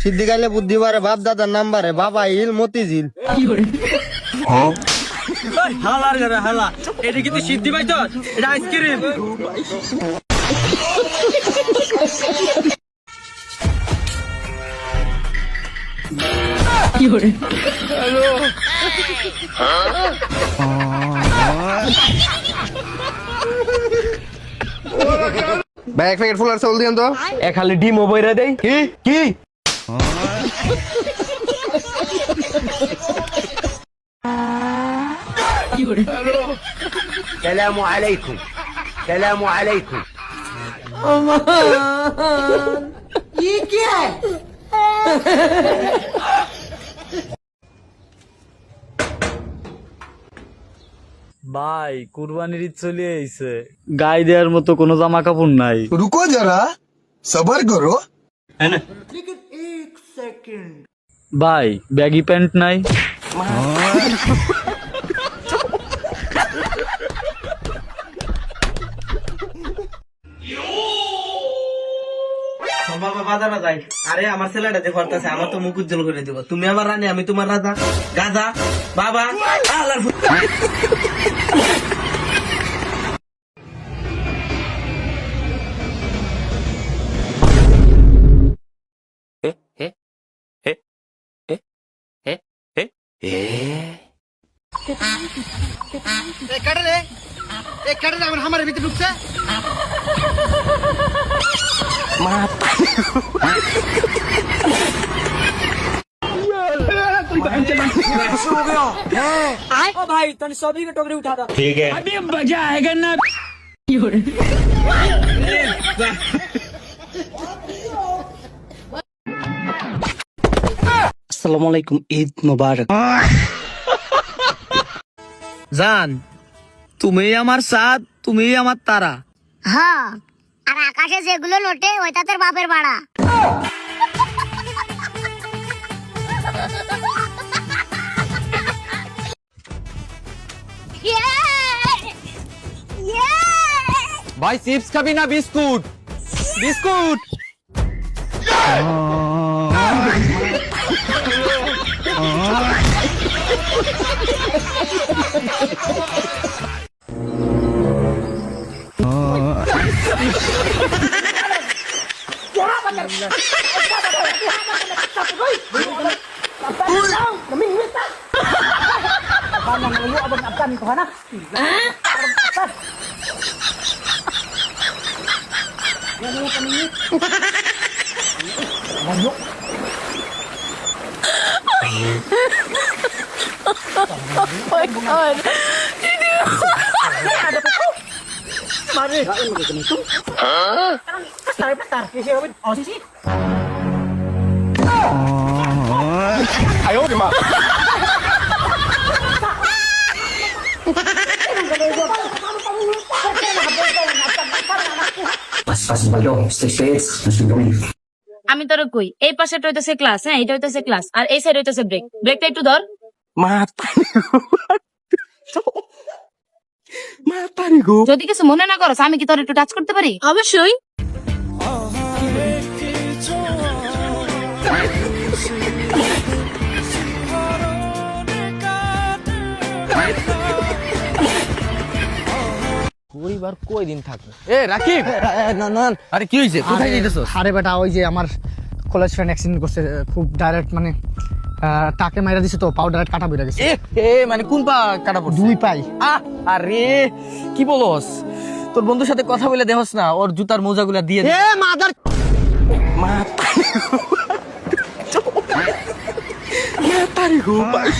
সিদ্ধি খাইলে বুদ্ধি বাড়ে, বাপ দাদার নাম বাড়ে, বাবা ইল মতিঝিল। হালার ঘরে হালা, এটা কিন্তু সিদ্ধি পাইছ, এটা আইসক্রিম। ভাই এক প্যাকেট ফুলার চাউল দিন তো। খালি ডিমও বইরা দেই। কি কি السلام عليكم السلام عليكم ये क्या है? ভাই কুরবানির ঈদ চলে আইছে, গায়ে দেওয়ার মতো কোনো জামা কাপড় নাই। रुको जरा सबर करो। ভাই ব্যাগি প্যান্ট নাই। বাবা বাজারে যাই। আরে আমার ছেলেটা দেখো আসতেছে, আমার তো মুখ উজ্জ্বল করে দিব। তুমি আমার রানী, আমি তোমার রাজা। গাজা বাবা আল্লাহর ভাই তনি সবই টগরে উঠা দা। আসসালামু আলাইকুম, ঈদ মোবারক। জান, তুমি আমার সাথ, তুমি আমার তারা। হ্যাঁ, আর আকাশে যেগুলো লোটে ওইটা তোর বাপের ভাড়া। ভাই চিপস খাবি না বিস্কুট? বিস্কুট। আমি তোর কই, এই পাশেটা হইতেছে ক্লাস, হ্যাঁ এটা হইতেছে ক্লাস, আর এই সাইড হইতেছে ব্রেক। ব্রেকটা একটু ধর। যদি কিছু মনে না করস, আমি কি তোর একটু টাচ করতে পারি? অবশ্যই। পরিবার কয়দিন থাকবে? এ রাকিব, আরে কি হইছে? কোথায় যাইতেছস? আরে বেটা, ওই যে আমার কলেজ ফ্রেন্ড অ্যাক্সিডেন্ট করছে, খুব ডাইরেক্ট মানে টাকে মাইরা দিছে তো, পাও ডাইরেক্ট কাটা বেরিয়ে গেছে। মানে কোন পা কাটা পড়ছে? দুই পাই। আরে কি বলস? তোর বন্ধুর সাথে কথা বলে দেখস না, ওর জুতার মোজাগুলা দিয়ে দে। মাদার মাতারি গো ভাই।